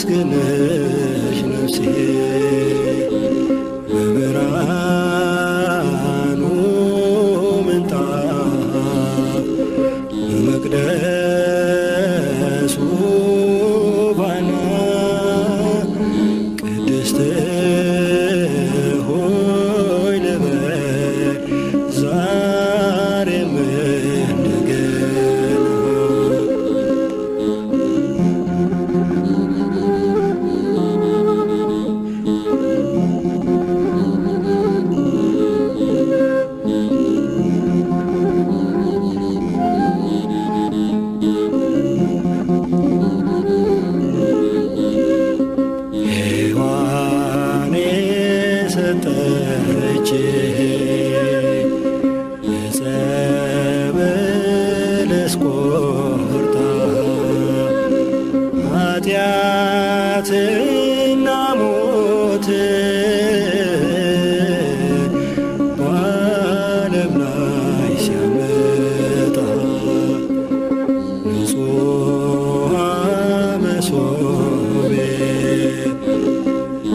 ታመስግንሽ ነፍሴ በብርሃኑ ምንጣፍ በመቅደሱ ባና ቅድስት ሆይ ልበል ዛሬም እንደገና ሔዋን የሰጠች ዕፀ በለስ ቆርጣ ኃጢአትና ሞት በዓለም ላይ ሲያመጣ ንጹሐ መሶቤ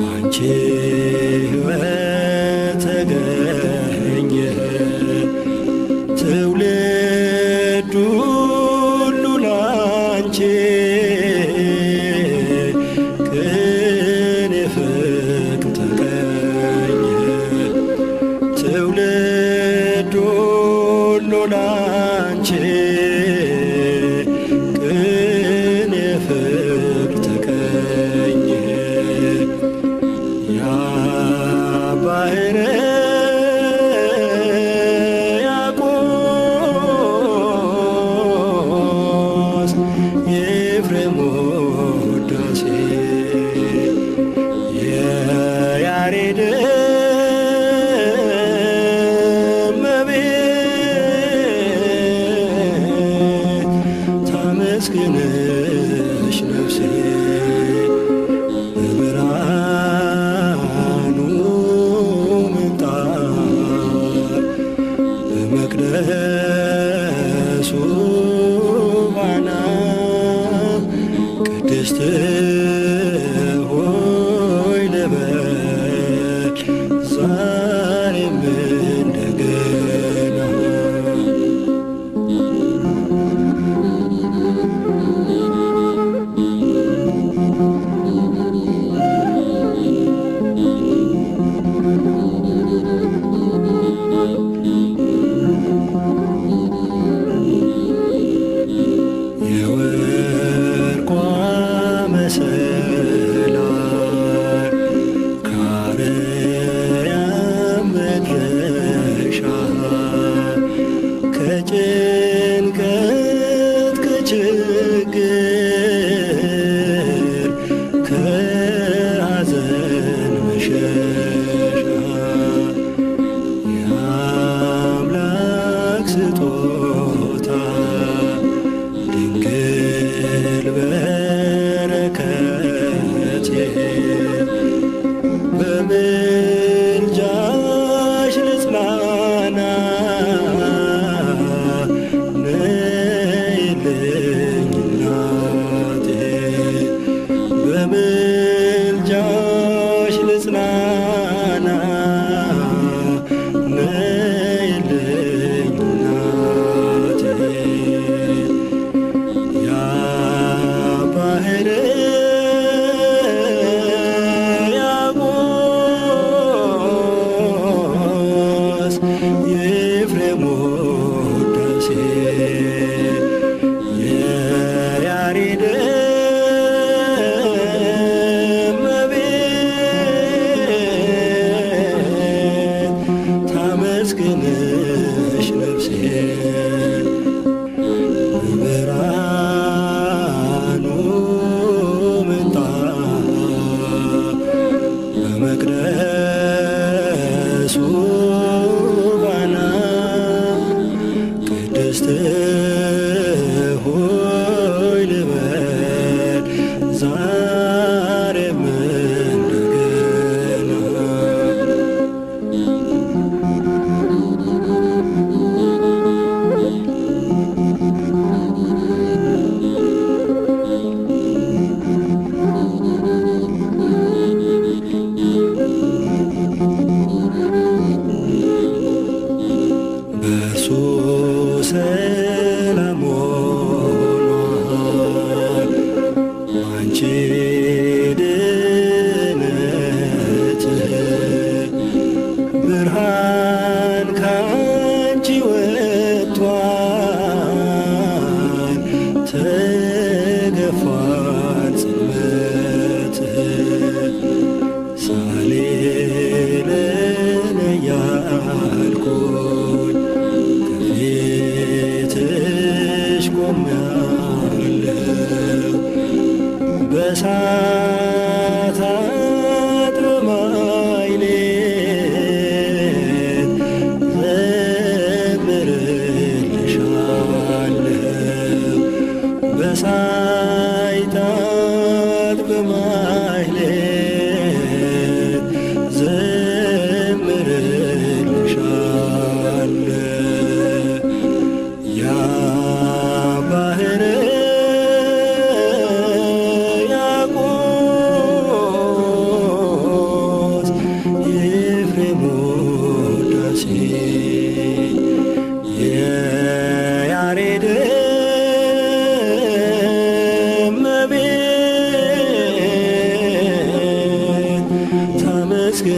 አንቺ ሕይወት ተገኘ ትውልድ ሁሉ ላንቺ ቅን ፍቅር ተቀኘ ትውልድ ሁሉ ላንቺ ቅን ፍቅር ተቀኘ ያ ባሕረ ያዕቆስ የኤፍሬም ውዳሴ የያሬድ እመቤት ታመስግንሽ ነፍሴ በብርሃኑ ምንጣፍ በመቅደሱ ባና ቅድስት ሆይ ልበል ዛሬም እንደገና የወርቋ መሰ ያንቺ ድነትህ ብርሃን ካንቺ ወጥቷል ተገፏል ጽልመትህ ሳሌለን እያልኩኝ ከፊትሽ ቆሜያለሁ በእሳት በማይሌት ዘምርልሻለሁ በእሳት በማይሌት ዘምርልሻለሁ ያ ባህር የያሬድ እመቤት ታመስግንሽ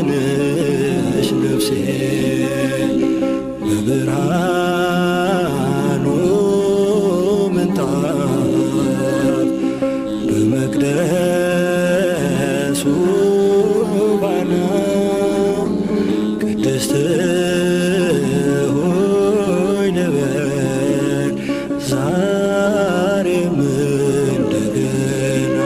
ነፍሴ በብርሃኑ ምንጣፍ በመቅደሱ ባና ቅድስት ሆይ ልበል ዛሬም እንደገና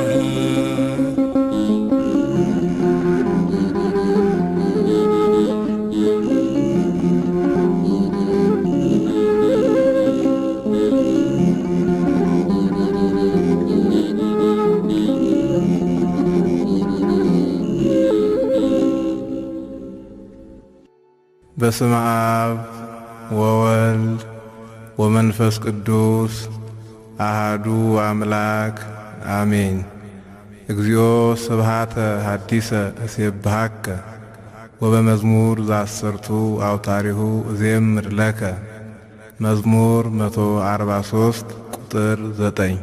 በስመ አብ ወወልድ ወመንፈስ ቅዱስ አሃዱ አምላክ አሜን። እግዚኦ ስብሐተ ሐዲሰ እሴብሐከ ወበመዝሙር ዘአስርቱ አውታሪሁ እዜምር ለከ መዝሙር 143 ቁጥር 9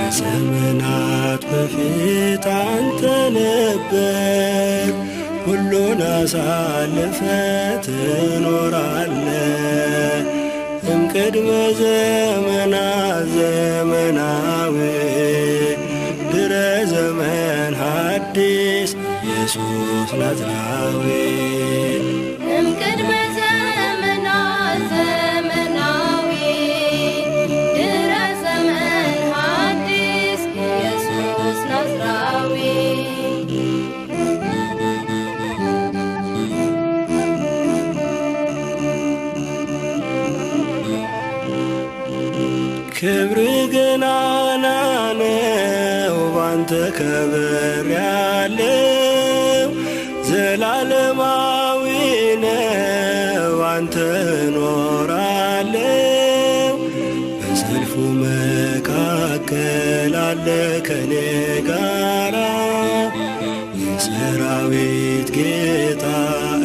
ከዘመናት በፊት አንተ ነበር ሁሉን አሳልፈ ትኖራለ እምቅድመ ዘመናት ዘመናዊ ድረ ዘመን ሐዲስ ኢየሱስ ናዝራዊ እምቅድመ ዘመናት ዘመናዊ ድረ ዘመን ሐዲስ ኢየሱስ ናዝራዊ ክብር ገናና ነው ባንተ ከበር ያለው ዘላለማዊ ነው አንተ ኖራለው በሰልፉ መካከል አለ ከኔ ጋራ የሰራዊት ጌታ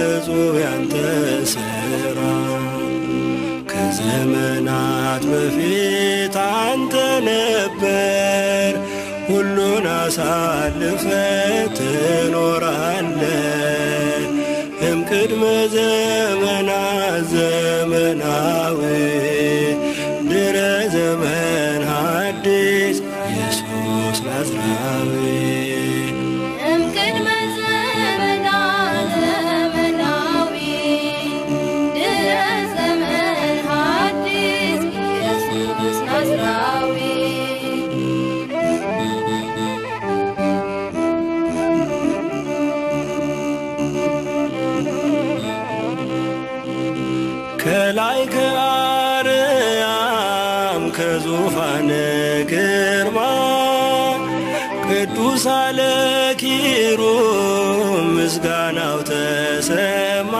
እጹብ ያንተ ሥራ ከዘመናት በፊት አንተ ነበር ሁሉን አሳልፈ ትኖራለ እምቅድመ ዘመናት ዘመናዊ ድረ ዘመን ሐዲስ ኢየሱስ ናዝራዊ እምቅድመ ዘመናት ዘመናዊ ድረ ዘመን ሐዲስ ኢየሱስ ናዝራዊ ከላይ ከአርያም ከዙፋን ግርማ ቅዱስ አለ ኪሩብ ምስጋናው ተሰማ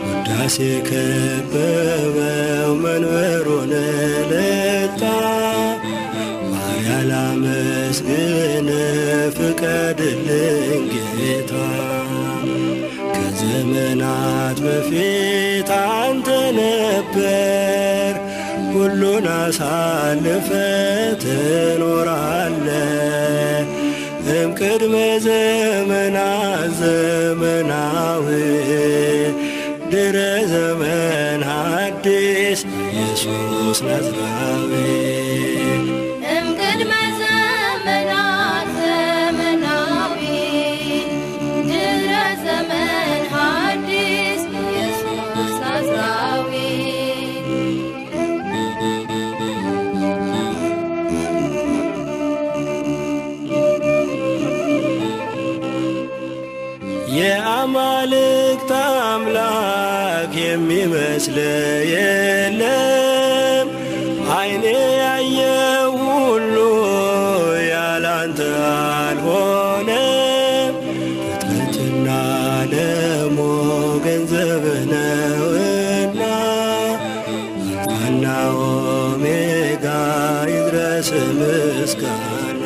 ውዳሴ ከበረ መንበሩን ልጣ ባሪያ ላመስግን ፍቀድልኝ ጌታ። ከዘመናት በፊት አንተ ነበር ሁሉን አሳልፈ ትኖራለ። እምቅድመ ዘመናት ዘመናዊ ድረ ዘመን ሐዲስ ኢየሱስ ናዝራዊ። እምቅድመ ዘመናት ዘመናዊ ድረ ዘመን ሐዲስ ኢየሱስ ናዝራዊ። የአማልክት አምላክ የሚመስል የለም። ዓይኔ ያየው ሁሉ ያላንተ አልሆነም። ፍጥረትና ዓለሙ ገንዘብህ ነውና አልፋና ኦሜጋ ይድረስ ምስጋና።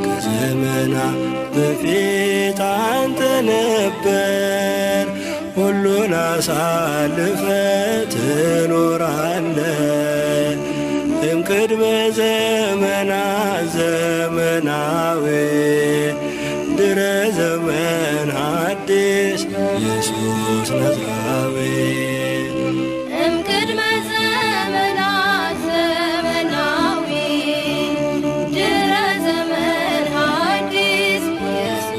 ከዘመናት በፊት አንተ ነበር ሁሉን አሳልፈ ትኖራለ። እምቅድመ ዘመናት ዘመናዊ ድረ ዘመን ሐዲስ ኢየሱስ ናዝራዊ። እምቅድመ ዘመናት ዘመናዊ ድረ ዘመን ሐዲስ ኢየሱስ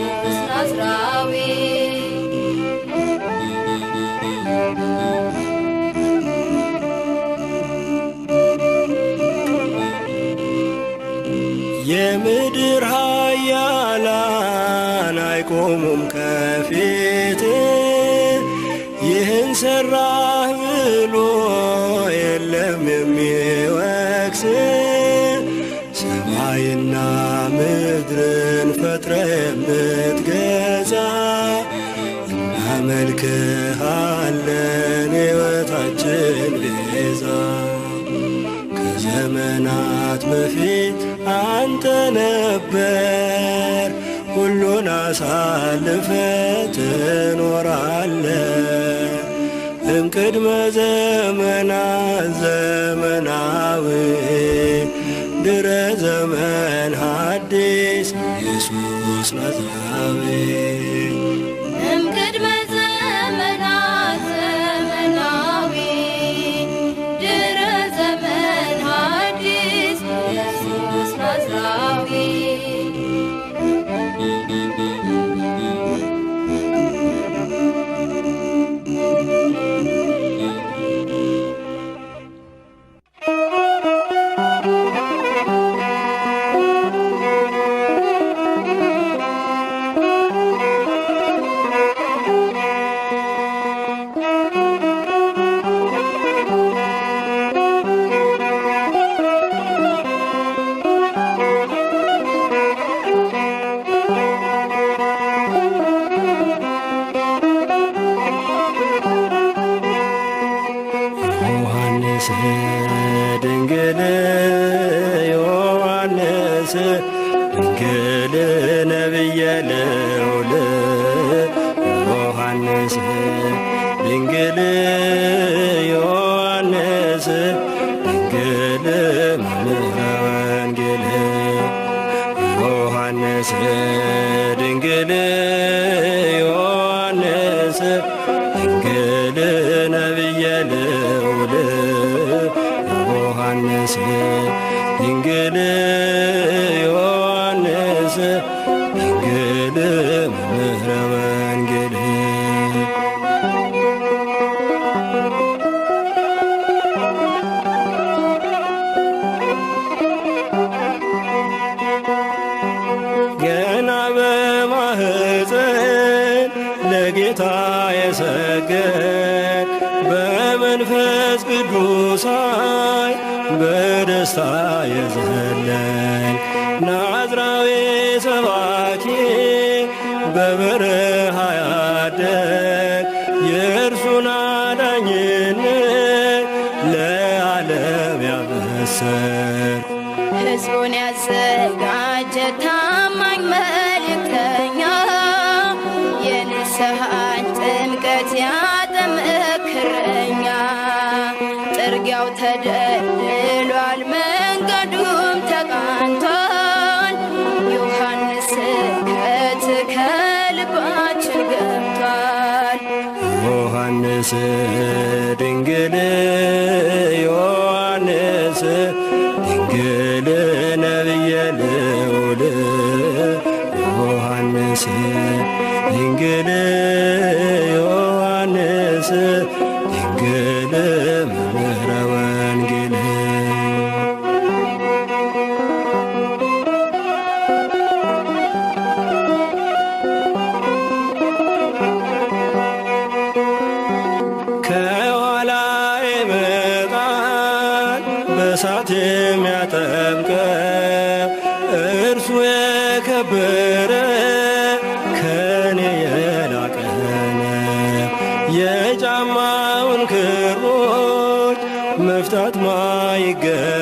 ናዝራዊ። የምድር ኃያላን አይቆሙም ከፊት ይህን ሰራህ ብሎ የለም የሚወቅስ። ሰማይና ምድርን ፈጥረ የምትገዛ እናመልክሃለን ሕይወታችን ቤዛ። ከዘመናት በፊት አንተ ነበር ሁሉን አሳልፈ ትኖራለ። እምቅድመ ዘመናት ዘመናዊ ድረ ዘመን ሐዲስ ኢየሱስ ናዝራዊ። እምቅድመ ዘመናት ዘመናዊ ድረ ዘመን ሐዲስ ኢየሱስ ናዝራዊ። ዮሐንስ ድንግል ዮሐንስ ድንግል ነቢየ ልዑል ዮሐንስ ድንግል ዮሐንስ ድንግል መምህረ ወንጌል ዮሐንስ ድንግል ዮሐንስ ድንግል ነቢየ ልዑል ዮሐንስ ድንግል ዮሐንስ ድንግል መምህረ ወንጌል ገና በማህፀን ለጌታ የሰገድ በመንፈስ ቅዱስ ኃይል በደስታ የዘለል ናዝራዊ ሰባኪ በበረሃ ያደግ የእርሱን አዳኝነት መሰል ሕዝቡን ያዘጋጀ ታማኝ መልእክተኛ የንስሐን ጥምቀት ያጠመክረኛ ጥርጊያው ተደልድሏል መንገዱም ተቃንቷል ዮሐንስ ስብከት ከልባችን ገብቷል። ዮሐንስ ድንግል ዮሐንስ ድንግል ነቢየ ልዑል ዮሐንስ ድንግል ዮሐንስ ድንግል መምህረ ወንጌል ከኋላ ይመጣል በእሳት የሚያጠምቀው እርሱ የከበረ ከኔ የላቀ ነው። የጫማውን ክሮች መፍታት ማይገባኝ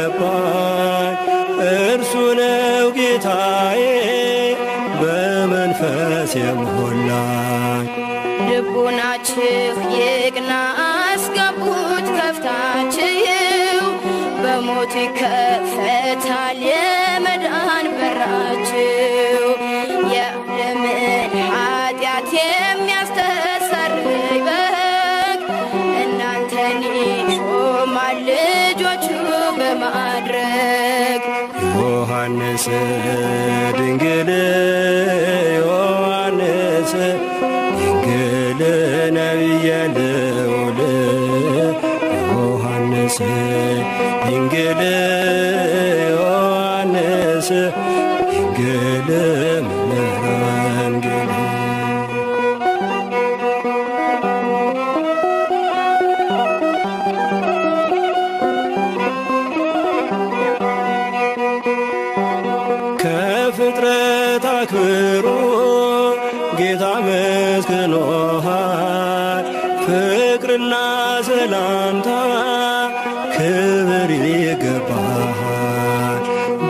እርሱ ነው ጌታዬ በመንፈስ የሞላኝ። ልቡናችሁ ይቅና አስገቡት ከፍታችሁ በሞቱ ይከፈታል የመዳን በራችሁ የዓለምን ኃጢአት የሚያስተሰርይ በግ እናንተን ይሾማል ልጆቹ በማድረግ ዮሐንስ ድንግል ዮሐንስ ድንግል ነቢየ ልዑል ዮሐንስ ድንግል ዮሐንስ ድንግል መምህረ ወንጌል ከፍጥረት አክብሮ ጌታ መስክኖሃል ፍቅርና ሰላምታ ክብር ይገባሃል።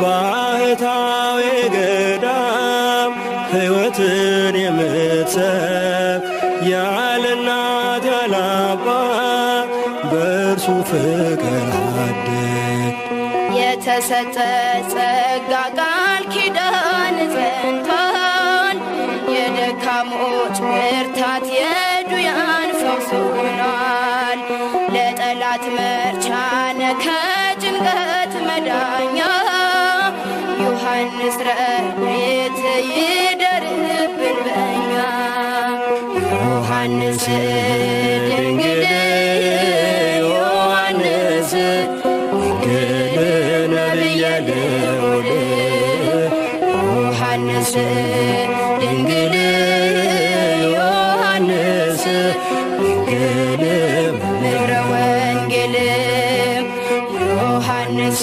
ባህታዊ ገዳም ሕይወትን የምትሰብ ያለ እናት ያለ አባት በእርሱ ፍቅር አደግ የተሰጠ ጸጋ ቃል ኪዳን ጸንቷል የደካሞች ብርታት የዱያን ፈውስ ሆኗል። ለጠላት መርቻነ ከጭንቀት መዳኛ ዮሐንስ ረድኤት ይደርብን በኛ ዮሐንስ ድንግል ዮሐንስ ድንግል ነቢየ ልዑል ዮሐንስ ድንግል ዮሐንስ ድንግል መምህረ ወንጌል ዮሐንስ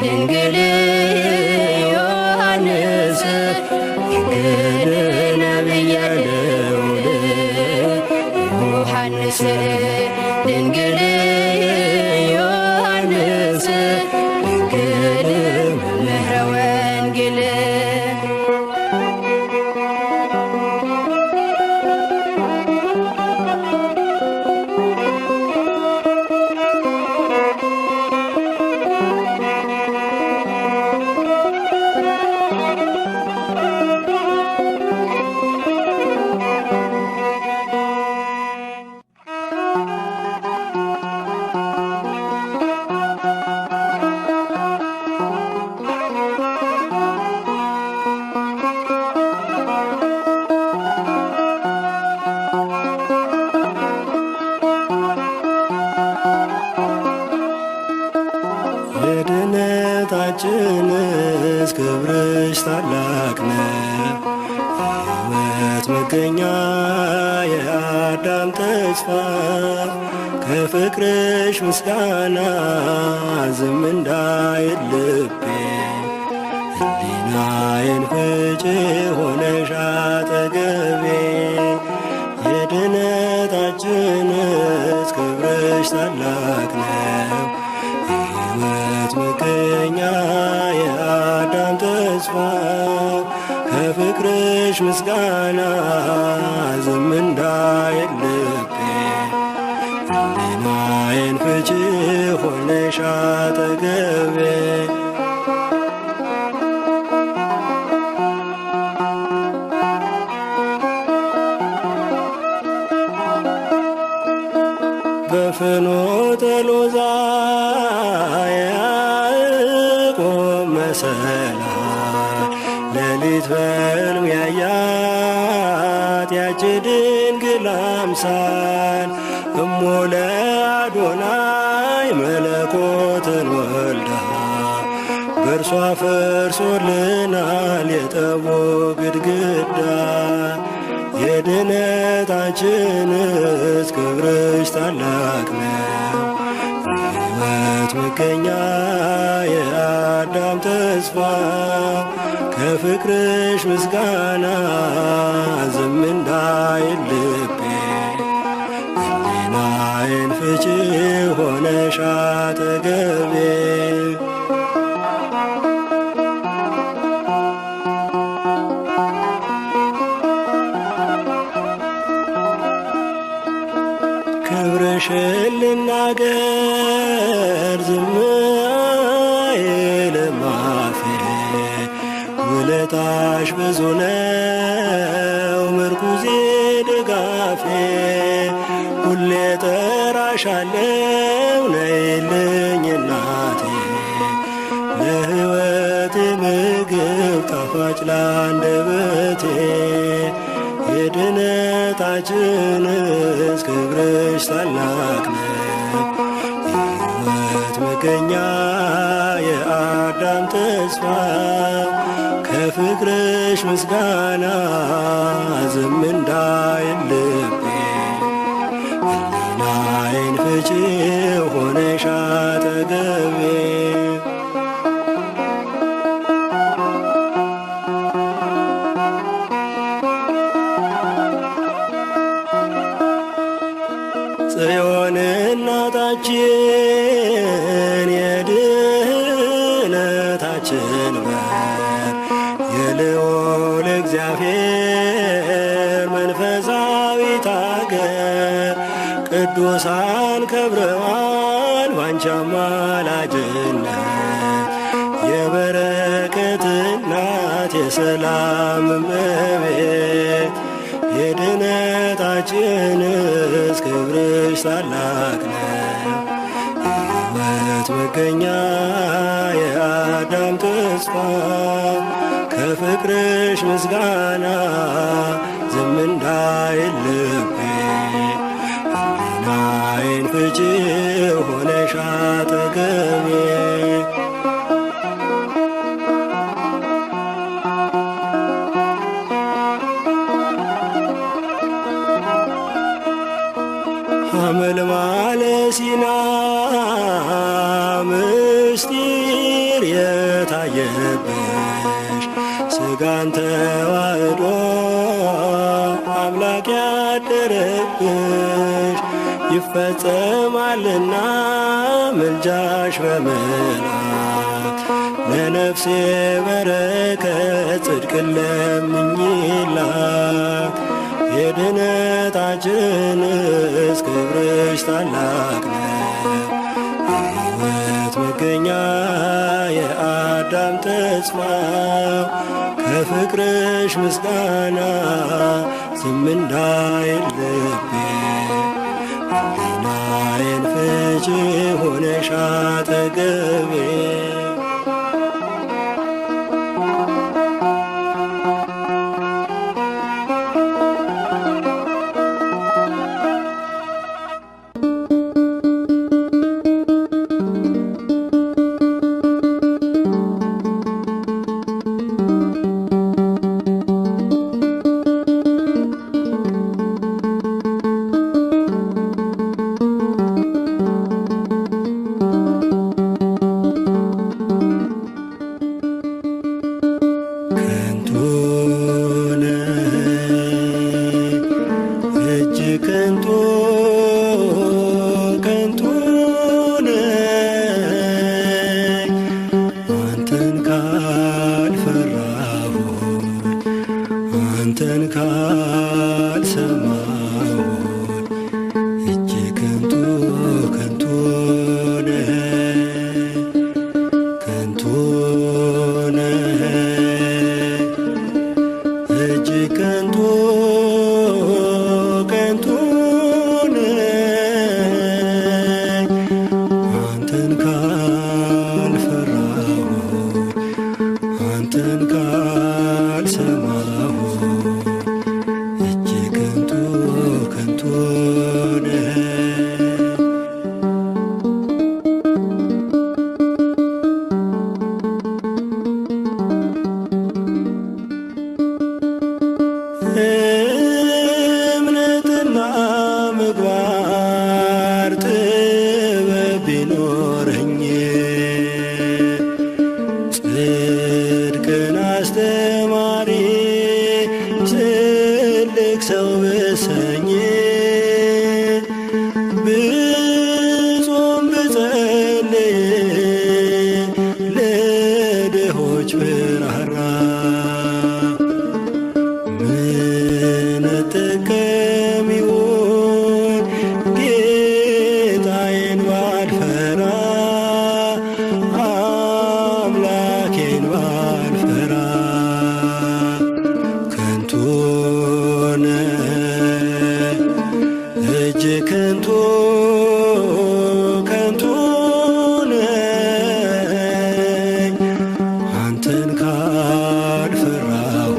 ድንግል ዮሐንስ ድንግል ነቢየ ልዑል ዮሐንስ ድንግል ዮሐንስ ድንግል መምህረ ወንጌል የድነታችንስ ክብርሽ ታላቅ ነው። የሕይወት መገኛ የአዳም ተስፋ ከፍቅርሽ ምስጋና ዝም እንዳይል ልቤ ሕሊናዬን ፍጭ ሆነሽ አጠገቤ የድነታችንስ ክብርሽ ታላቅ ነው። ሕይወት መገኛ የአዳም ተስፋ ከፍቅርሽ ምስጋና ዝም እንዳይል ልቤ ሕሊናዬን ፍቺ ሆነሽ አጠገቤ በፍኖተ ሎዛ የያዕቆብ መሰላል ሌሊት በሕልም ያያት ያች ድንግል አምሳል እሞ ለአዶናይ መለኮትን ወልዳ በእርሷ ፈርሶልናል የጠቦ ግድግዳ የድነታችንስ ክብርሽ ታላቅ ነው የሕይወት መገኛ የአዳም ተስፋ ከፍቅርሽ ምስጋና ዝም እንዳይል ልቤ ሕሊናዬን ፍቺ ሆነሽ አጠገቤ ክብርሽን ልናገር ዝም አይልም አፌ ውለታሽ ብዙ ነው ምርኩዜ ድጋፌ ሁሌ ጠራሻለው ነይልኝ እናቴ ለሕይወቴ ምግብ ጣፋጭ ላንደበቴ የድነታችንስ ክብርሽ ታላቅ ነው የሕይወት መገኛ የአዳም ተስፋ ከፍቅርሽ ምስጋና ዝም እንዳይል ልቤ ሕሊናዬን ፍቺ ሆነሽ አጠገቤ ጽዮን እናታችን የድኅነታችን በር የልዑል እግዚአብሔር መንፈሳዊት አገር ቅዱሳን ከብረዋል ባንቺ አማላጅነት የበረከት እናት የሰላም እመቤት የድነታችንስ ክብርሽ ታላቅ ነው የሕይወት መገኛ የአዳም ተስፋ ከፍቅርሽ ምስጋና ዝም እንዳይል ልቤ ሕሊናዬን ፍቺ ሆነሽ አጠገቤ ሐመልማለ ሲና ምስጢር የታየብሽ ሥጋን ተዋህዶ አምላክ ያደረብሽ ይፈጸማልና ምልጃሽ በመላክ ለነፍሴ በረከት ጽድቅን ለምኝላት የድነታችንስ ክብርሽ ታላቅ ነው የሕይወት መገኛ የአዳም ተስፋ ከፍቅርሽ ምስጋና ዝም እንዳይል ልቤ ሕሊናዬን ፍቺ ሆነሽ አጠገቤ ቢኖረኝ ጽድቅን አስተማሪ ትልቅ ሰው ብሰኝ ብጾም ብጸልይ ለድሆች ብራራ ምን እጠቀም ይሆን ጌታዬን ባልፈራ አምላኬን ባልፈራ ከንቱ ነው እጅግ ከንቱ ከንቱ ነኝ አንተን ካልፈራሁ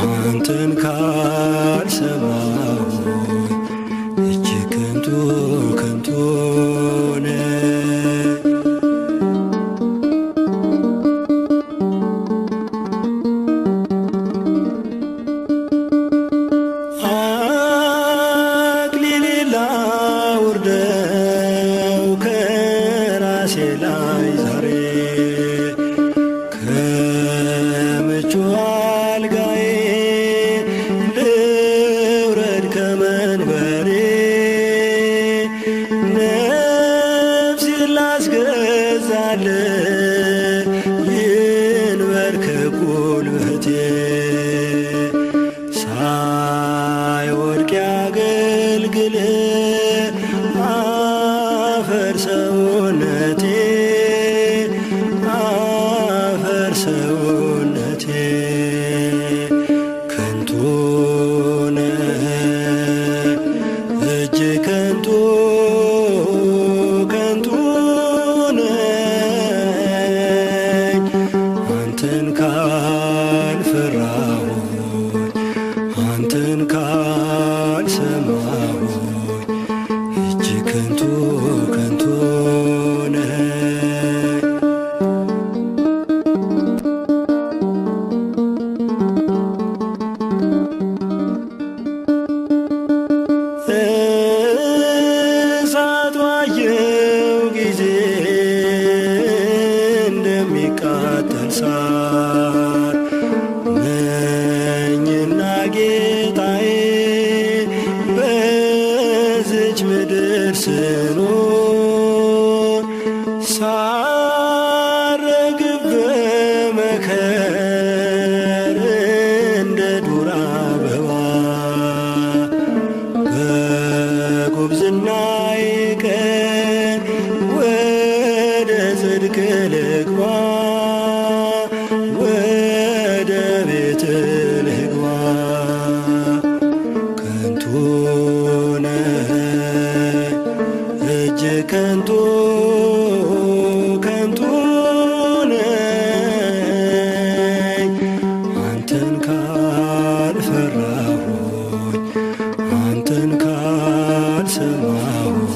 አንተን ካልሰማሁ እጅግ ከንቱ ከንቱ ነኝ። አክሊሌን ላውርደው ከራሴ ላይ ዛሬ ከምቹ አልጋዬ ልውረድ ከመንበሬ ነፍሴን ላስገዛልህ ይንበርከክ ጉልበቴ ሳይወድቅ ያገልግል አፈር ሰውነቴ አፈር ሰውነቴ ከንቱ ነው እጅግ ከንቱ ከንቱ ነኝ አንተን ካልፈራሁኝ አንተን ካልሰማሁኝ እጅግ ከንቱ ከንቱ ነኝ። እሳት ባየው ጊዜ እንደሚቃጠል ሳር ነኝና ጌታዬ በዚች ምድር ስኖር ሳረግብ በመከር እንደ ዱር አበባ በጉብዝናዬ ቀን ወደ ጽድቅ ልግባ ወደ ቤት ልግባ ከንቱ ነኝ እጅግ ከንቱ ከንቱ ነኝ አንተን ካልፈራሁኝ አንተን ካልሰማሁኝ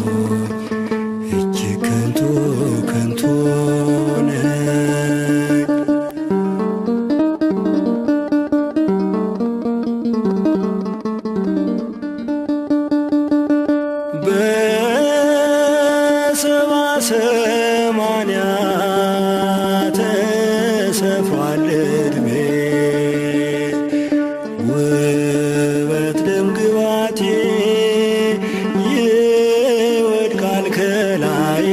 እጅግ ከንቱ ከንቱ ነኝ። በሰባ ሰማንያ ተሰፍሯል ዕድሜ ውበት ደም ግባቴ ይወድቃል ከላዬ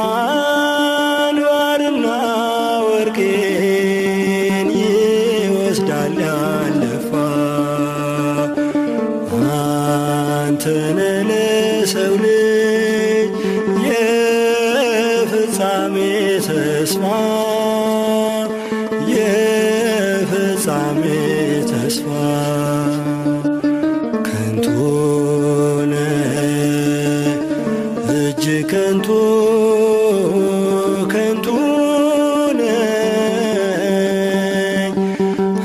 አንባርና ወርቄን ይወስዳል ያለፋ አንተነ ለሰው ልጅ የፍጻሜ ተስፋ የፍጻሜ ተስፋ ከንቱ ነህ እጅግ ከንቱ ከንቱ ነኝ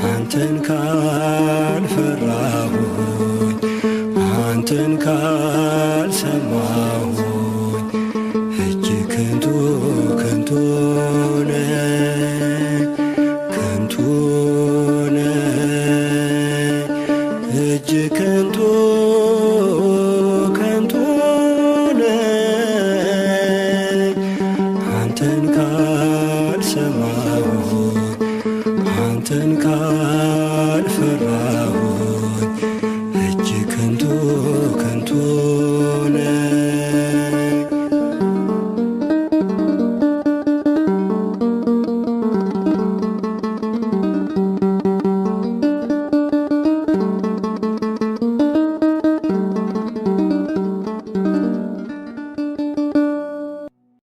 አንተን ካልፈራሁኝ አንተን ካልሰማሁ